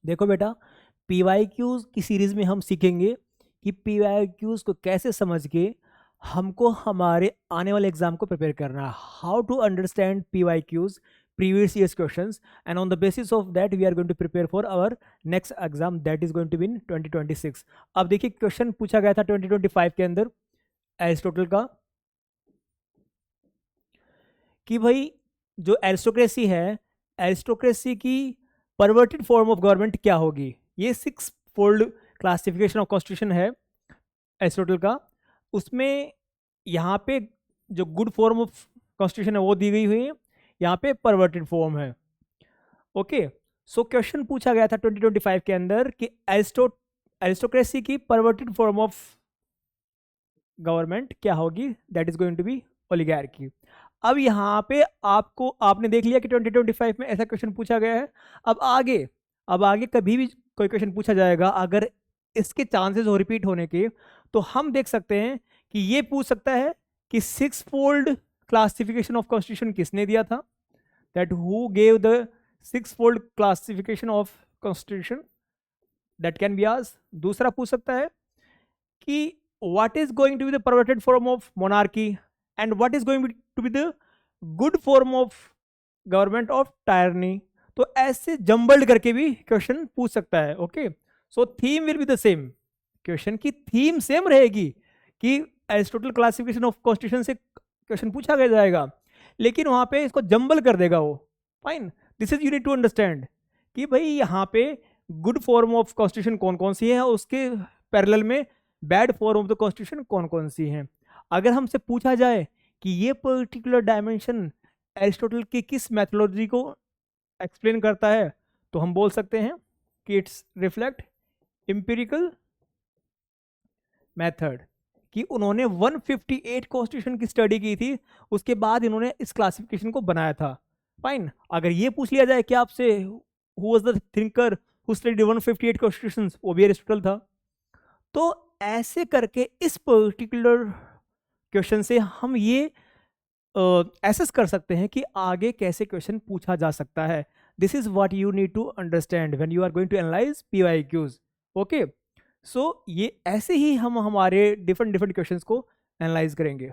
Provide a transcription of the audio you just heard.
देखो बेटा, PYQs की सीरीज में हम सीखेंगे कि PYQs को कैसे समझ के हमको हमारे आने वाले एग्जाम को प्रिपेयर करना है, how to understand PYQs, previous years questions, and on the basis of that we are going to prepare for our next exam that is going to be in 2026। अब देखिए, क्वेश्चन पूछा गया था 2025 के अंदर एरिस्टोटल का कि भाई जो एरिस्टोक्रेसी है, एरिस्टोक्रेसी की परवर्टेड फॉर्म ऑफ गवर्नमेंट क्या होगी। ये 6 फोल्ड क्लासिफिकेशन ऑफ कॉन्स्टिट्यूशन है एरिस्टोटल का। उसमें यहाँ पे जो गुड फॉर्म ऑफ कॉन्स्टिट्यूशन है वो दी गई हुई है, यहाँ पे परवर्टेड फॉर्म है। ओके, सो क्वेश्चन पूछा गया था 2025 के अंदर कि एरिस्टोक्रेसी की परवर्टेड फॉर्म ऑफ गवर्नमेंट क्या होगी, that is going to be oligarchy. अब यहाँ पे आपने देख लिया कि 2025 में ऐसा क्वेश्चन पूछा गया है। अब आगे कभी भी कोई क्वेश्चन पूछा जाएगा, अगर इसके चांसेस हो रिपीट होने के, तो हम देख सकते हैं कि ये पूछ सकता है कि 6 फोल्ड क्लासिफिकेशन ऑफ कॉन्स्टिट्यूशन किसने दिया था, that who gave the 6 fold classification of constitution, that can be asked. दूसरा पूछ सकता है कि what is going to be the perverted form of monarchy and what is going to be the good form of government of tyranny। तो ऐसे jumbled करके भी question पूछ सकता है। Okay, so theme will be the same, question की theme same रहेगी कि एरिस्टोटल क्लासिफिकेशन ऑफ कॉन्स्टिट्यूशन से क्वेश्चन पूछा गया जाएगा, लेकिन वहां पे इसको जम्बल कर देगा वो। Fine, this is you need to understand कि भाई यहाँ पे गुड फॉर्म ऑफ कॉन्स्टिट्यूशन कौन कौन सी है, उसके पैरेलल में bad form of the constitution कौन कौन सी हैं। अगर हमसे पूछा जाए कि ये पर्टिकुलर डायमेंशन एरिस्टोटल की किस मैथोलॉजी को एक्सप्लेन करता है, तो हम बोल सकते हैं कि इट्स रिफ्लेक्ट एम्पिरिकल मेथड, कि उन्होंने 158 कॉन्स्टिट्यूशन की स्टडी की थी, उसके बाद इन्होंने इस क्लासिफिकेशन को बनाया था। फाइन, अगर ये पूछ लिया जाए कि आपसे who was the thinker who studied 158 constitutions, वो भी एरिस्टोटल था। तो ऐसे करके इस पर्टिकुलर क्वेश्चन से हम ये एसेस कर सकते हैं कि आगे कैसे क्वेश्चन पूछा जा सकता है। This is what you need to understand when you are going to analyse PYQs। Okay, so ये ऐसे ही हम हमारे डिफरेंट क्वेश्चंस को एनालाइज करेंगे।